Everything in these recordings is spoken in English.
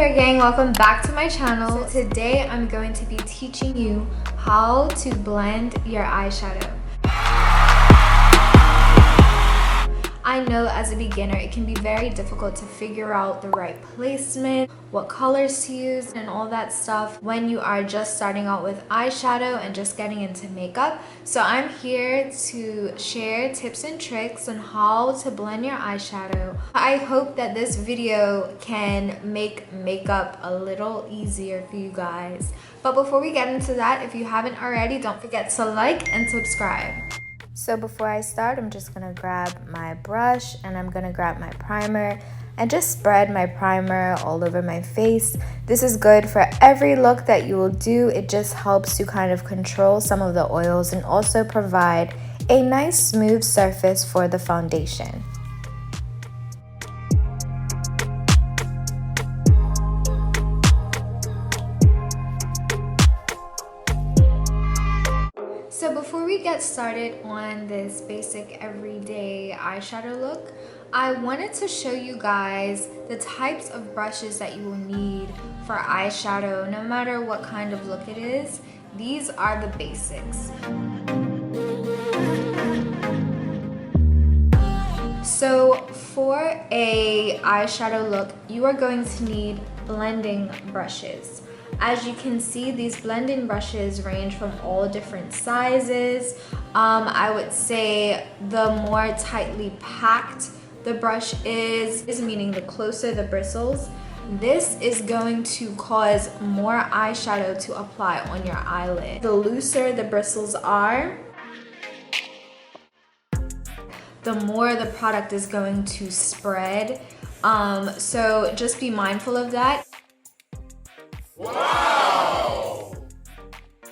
there gang, welcome back to my channel. So today I'm going to be teaching you how to blend your eyeshadow. I know as a beginner it can be very difficult to figure out the right placement, what colors to use and all that stuff when you are just starting out with eyeshadow and just getting into makeup. So I'm here to share tips and tricks on how to blend your eyeshadow. I hope that this video can make makeup a little easier for you guys. But before we get into that, if you haven't already, don't forget to like and subscribe. So before I start, I'm just gonna grab my brush and I'm gonna grab my primer and just spread my primer all over my face. This is good for every look that you will do. It just helps to kind of control some of the oils and also provide a nice smooth surface for the foundation. So before we get started on this basic everyday eyeshadow look, I wanted to show you guys the types of brushes that you will need for eyeshadow, no matter what kind of look it is. These are the basics. So for a eyeshadow look, you are going to need blending brushes. As you can see, these blending brushes range from all different sizes. I would say the more tightly packed the brush is, meaning the closer the bristles, this is going to cause more eyeshadow to apply on your eyelid. The looser the bristles are, the more the product is going to spread. So just be mindful of that. Wow!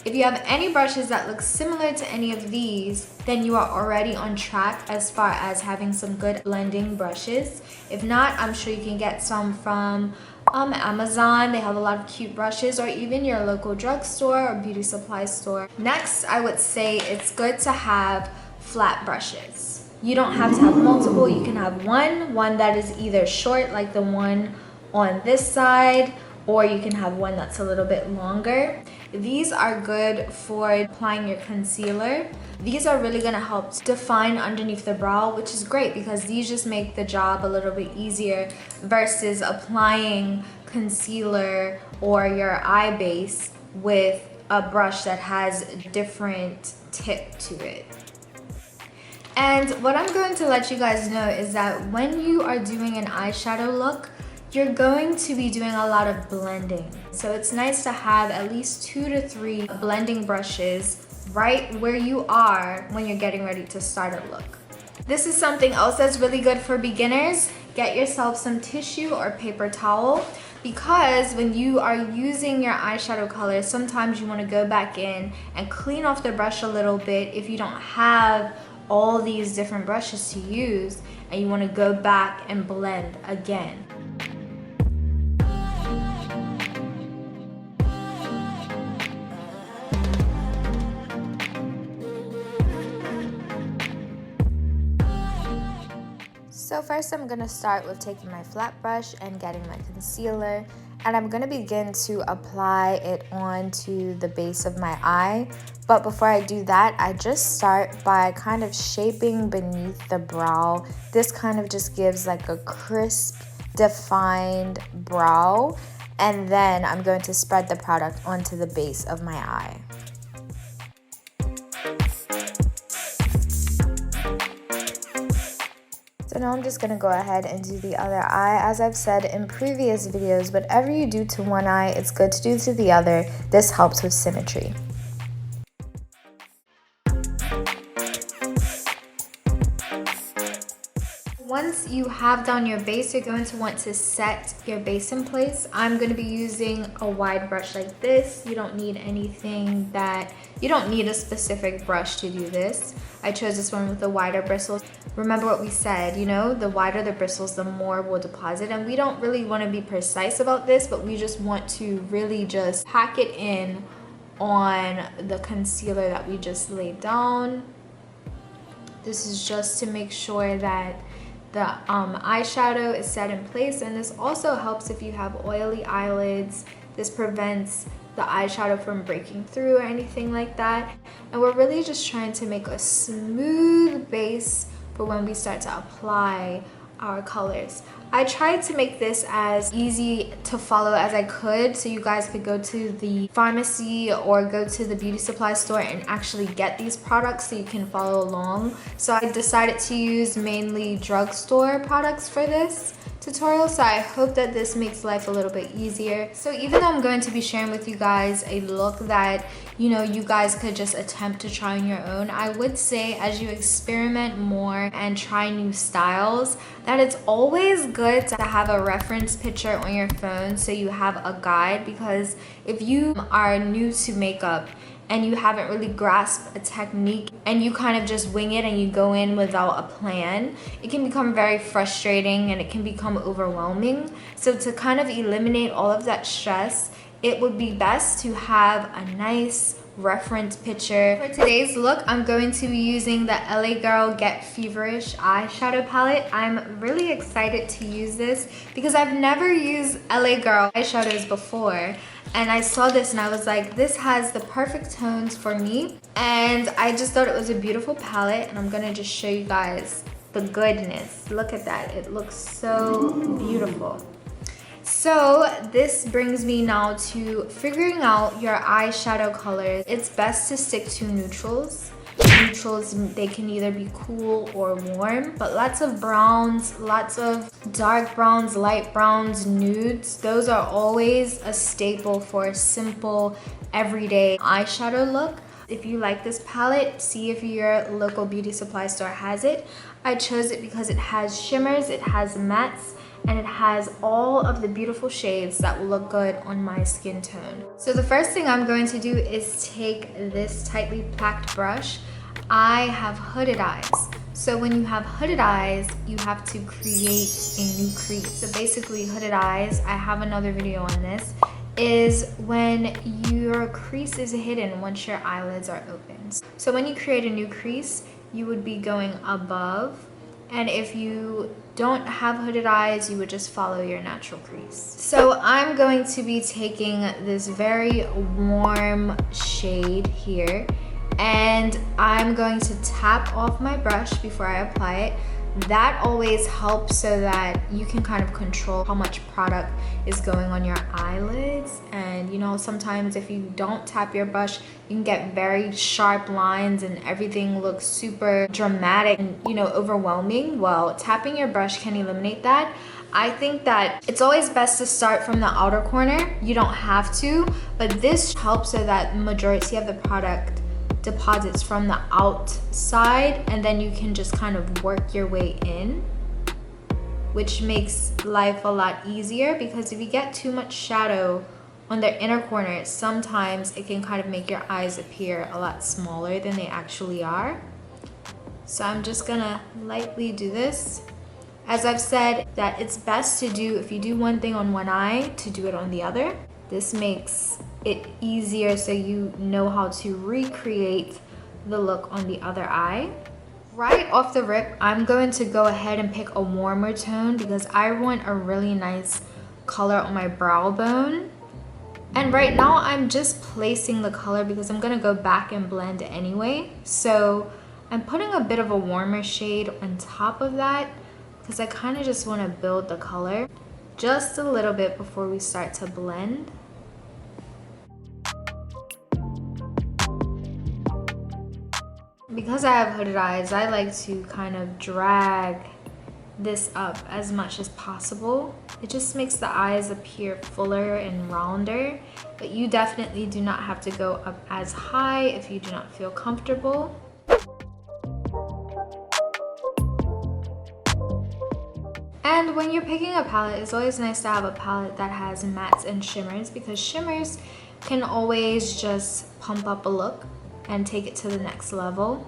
If you have any brushes that look similar to any of these, then you are already on track as far as having some good blending brushes. If not, I'm sure you can get some from Amazon. They have a lot of cute brushes, or even your local drugstore or beauty supply store. Next, I would say it's good to have flat brushes. You don't have to have multiple. You can have one that is either short, like the one on this side, or you can have one that's a little bit longer. These are good for applying your concealer. These are really gonna help define underneath the brow, which is great because these just make the job a little bit easier versus applying concealer or your eye base with a brush that has a different tip to it. And what I'm going to let you guys know is that when you are doing an eyeshadow look, you're going to be doing a lot of blending. So it's nice to have at least 2 to 3 blending brushes right where you are when you're getting ready to start a look. This is something else that's really good for beginners. Get yourself some tissue or paper towel, because when you are using your eyeshadow color, sometimes you want to go back in and clean off the brush a little bit if you don't have all these different brushes to use and you want to go back and blend again. So first I'm going to start with taking my flat brush and getting my concealer, and I'm going to begin to apply it onto the base of my eye. But before I do that, I just start by kind of shaping beneath the brow. This kind of just gives like a crisp, defined brow, and then I'm going to spread the product onto the base of my eye. So now I'm just going to go ahead and do the other eye. As I've said in previous videos, whatever you do to one eye, it's good to do to the other. This helps with symmetry. Once you have done your base, you're going to want to set your base in place. I'm going to be using a wide brush like this. You don't need you don't need a specific brush to do this. I chose this one with the wider bristles. Remember what we said, you know, the wider the bristles, the more we'll deposit. And we don't really want to be precise about this, but we just want to really just pack it in on the concealer that we just laid down. This is just to make sure that the eyeshadow is set in place, and this also helps if you have oily eyelids. This prevents the eyeshadow from breaking through or anything like that. And we're really just trying to make a smooth base for when we start to apply our colors. I tried to make this as easy to follow as I could, so you guys could go to the pharmacy or go to the beauty supply store and actually get these products so you can follow along. So I decided to use mainly drugstore products for this tutorial, so I hope that this makes life a little bit easier. So even though I'm going to be sharing with you guys a look that, you know, you guys could just attempt to try on your own, I would say as you experiment more and try new styles, that it's always good to have a reference picture on your phone so you have a guide, because if you are new to makeup and you haven't really grasped a technique and you kind of just wing it and you go in without a plan, it can become very frustrating and it can become overwhelming. So to kind of eliminate all of that stress, it would be best to have a nice reference picture. For today's look, I'm going to be using the LA Girl Get Feverish eyeshadow palette. I'm really excited to use this because I've never used LA Girl eyeshadows before. And I saw this and I was like, this has the perfect tones for me. And I just thought it was a beautiful palette, and I'm gonna just show you guys the goodness. Look at that, it looks so beautiful. So this brings me now to figuring out your eyeshadow colors. It's best to stick to neutrals. Neutrals, they can either be cool or warm, but lots of browns, lots of dark browns, light browns, nudes, those are always a staple for a simple everyday eyeshadow look. If you like this palette, see if your local beauty supply store has it. I chose it because it has shimmers, it has mattes, and it has all of the beautiful shades that will look good on my skin tone. So the first thing I'm going to do is take this tightly packed brush. I have hooded eyes. So when you have hooded eyes, you have to create a new crease. So basically hooded eyes, I have another video on this, is when your crease is hidden once your eyelids are open. So when you create a new crease, you would be going above, and if you don't have hooded eyes, you would just follow your natural crease. So I'm going to be taking this very warm shade here, and I'm going to tap off my brush before I apply it. That always helps so that you can kind of control how much product is going on your eyelids. And you know, sometimes if you don't tap your brush, you can get very sharp lines and everything looks super dramatic and, you know, overwhelming. Well, tapping your brush can eliminate that. I think that it's always best to start from the outer corner. You don't have to, but this helps so that the majority of the product deposits from the outside, and then you can just kind of work your way in, which makes life a lot easier, because if you get too much shadow on the inner corner, sometimes it can kind of make your eyes appear a lot smaller than they actually are. So I'm just gonna lightly do this. As I've said, that it's best to do, if you do one thing on one eye, to do it on the other. This makes it easier so you know how to recreate the look on the other eye. Right off the rip, I'm going to go ahead and pick a warmer tone because I want a really nice color on my brow bone. And right now I'm just placing the color because I'm gonna go back and blend anyway. So I'm putting a bit of a warmer shade on top of that because I kind of just want to build the color just a little bit before we start to blend. Because I have hooded eyes, I like to kind of drag this up as much as possible. It just makes the eyes appear fuller and rounder, but you definitely do not have to go up as high if you do not feel comfortable. And when you're picking a palette, it's always nice to have a palette that has mattes and shimmers, because shimmers can always just pump up a look and take it to the next level.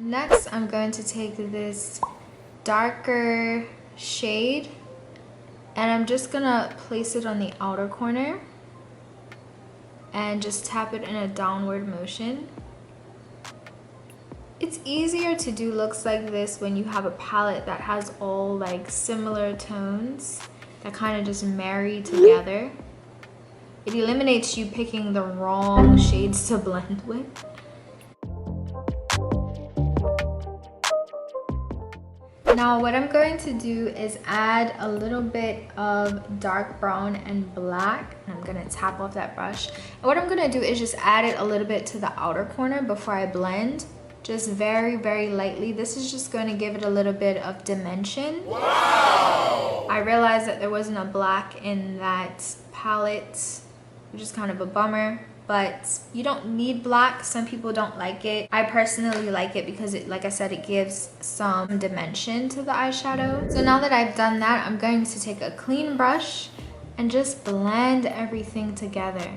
Next, I'm going to take this darker shade and I'm just gonna place it on the outer corner. and just tap it in a downward motion. It's easier to do looks like this when you have a palette that has all like similar tones that kind of just marry together. It eliminates you picking the wrong shades to blend with. Now what I'm going to do is add a little bit of dark brown and black. And I'm gonna tap off that brush. And what I'm gonna do is just add it a little bit to the outer corner before I blend. Just very, very lightly. This is just going to give it a little bit of dimension. Wow! I realized that there wasn't a black in that palette, which is kind of a bummer. But you don't need black. Some people don't like it. I personally like it because it, like I said, it gives some dimension to the eyeshadow. So now that I've done that, I'm going to take a clean brush and just blend everything together.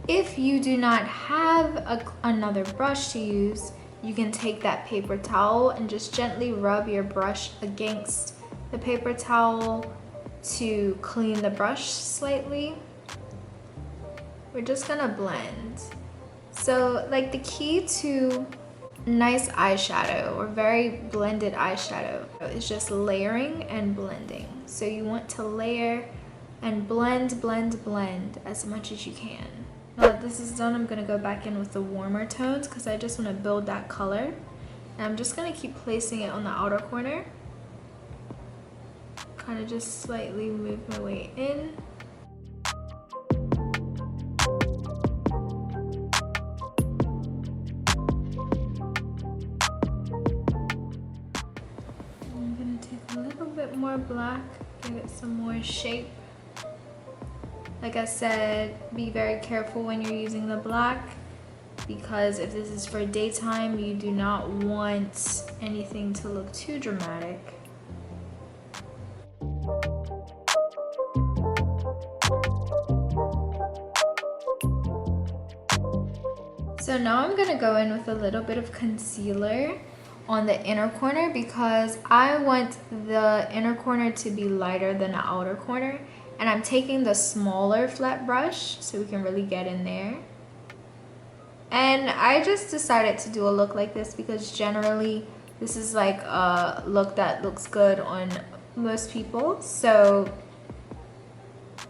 If you do not have another brush to use, you can take that paper towel and just gently rub your brush against the paper towel to clean the brush slightly. We're just gonna blend. So like the key to nice eyeshadow or very blended eyeshadow is just layering and blending. So you want to layer and blend, blend, blend as much as you can. Now that this is done, I'm gonna go back in with the warmer tones because I just want to build that color. And I'm just gonna keep placing it on the outer corner. Kind of just slightly move my way in. I'm gonna take a little bit more black, give it some more shape. Like I said, be very careful when you're using the black because if this is for daytime, you do not want anything to look too dramatic. So now I'm gonna go in with a little bit of concealer on the inner corner because I want the inner corner to be lighter than the outer corner. And I'm taking the smaller flat brush so we can really get in there. And I just decided to do a look like this because generally this is like a look that looks good on most people. So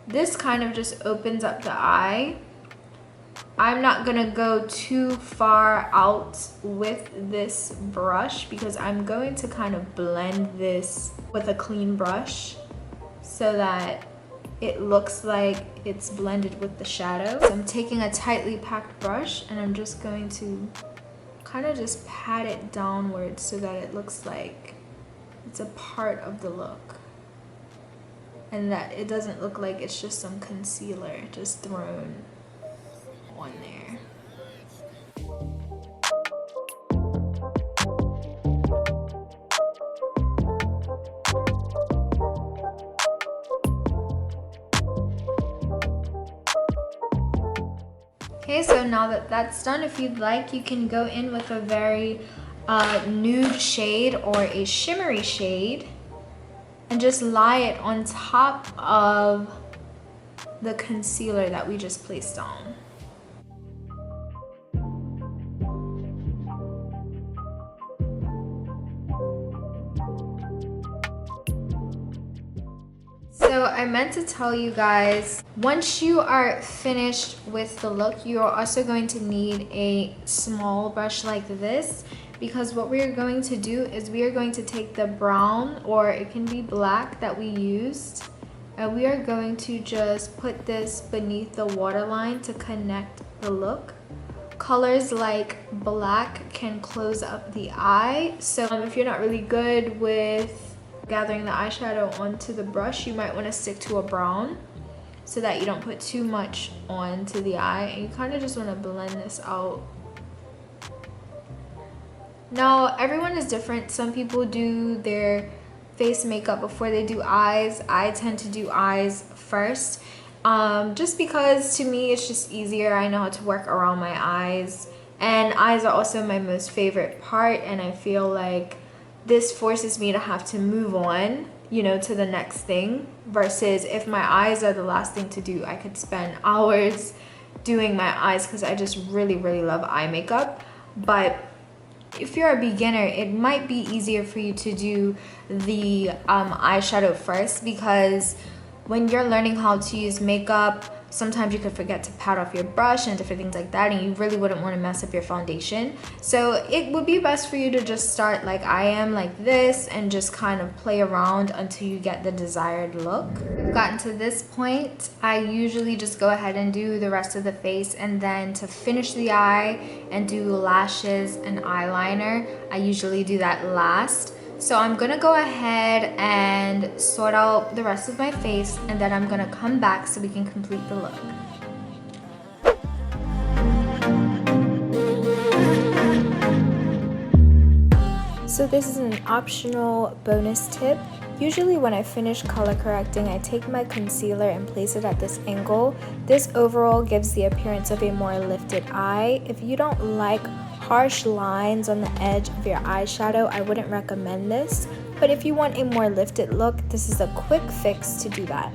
this kind of just opens up the eye. I'm not gonna go too far out with this brush because I'm going to kind of blend this with a clean brush so that it looks like it's blended with the shadow. So I'm taking a tightly packed brush and I'm just going to kind of just pat it downwards so that it looks like it's a part of the look. And that it doesn't look like it's just some concealer just thrown on there. Okay, so now that that's done, if you'd like, you can go in with a very nude shade or a shimmery shade and just lie it on top of the concealer that we just placed on. So I meant to tell you guys, once you are finished with the look, you are also going to need a small brush like this because what we are going to do is we are going to take the brown, or it can be black, that we used, and we are going to just put this beneath the waterline to connect the look. Colors like black can close up the eye, so if you're not really good with gathering the eyeshadow onto the brush, you might want to stick to a brown so that you don't put too much onto the eye, and you kind of just want to blend this out. Now everyone is different. Some people do their face makeup before they do eyes. I tend to do eyes first just because to me it's just easier. I know how to work around my eyes, and eyes are also my most favorite part, and I feel like this forces me to have to move on, you know, to the next thing, versus if my eyes are the last thing to do, I could spend hours doing my eyes because I just really love eye makeup. But if you're a beginner, it might be easier for you to do the eyeshadow first, because when you're learning how to use makeup, sometimes you could forget to pat off your brush and different things like that, and you really wouldn't want to mess up your foundation. So it would be best for you to just start like I am, like this, and just kind of play around until you get the desired look. We've gotten to this point, I usually just go ahead and do the rest of the face, and then to finish the eye and do lashes and eyeliner, I usually do that last. So I'm gonna go ahead and sort out the rest of my face, and then I'm gonna come back so we can complete the look. So this is an optional bonus tip. Usually when I finish color correcting, I take my concealer and place it at this angle. This overall gives the appearance of a more lifted eye. If you don't like harsh lines on the edge of your eyeshadow, I wouldn't recommend this. But if you want a more lifted look, this is a quick fix to do that.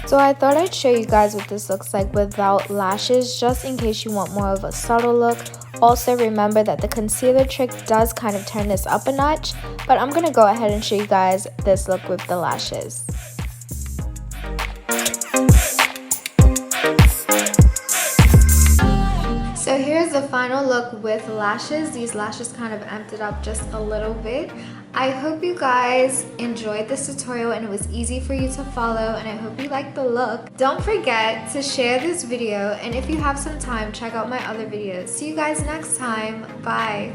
So I thought I'd show you guys what this looks like without lashes, just in case you want more of a subtle look. Also remember that the concealer trick does kind of turn this up a notch, but I'm gonna go ahead and show you guys this look with the lashes. So here's the final look with lashes. These lashes kind of amped it up just a little bit. I hope you guys enjoyed this tutorial and it was easy for you to follow, and I hope you liked the look. Don't forget to share this video, and if you have some time, check out my other videos. See you guys next time. Bye.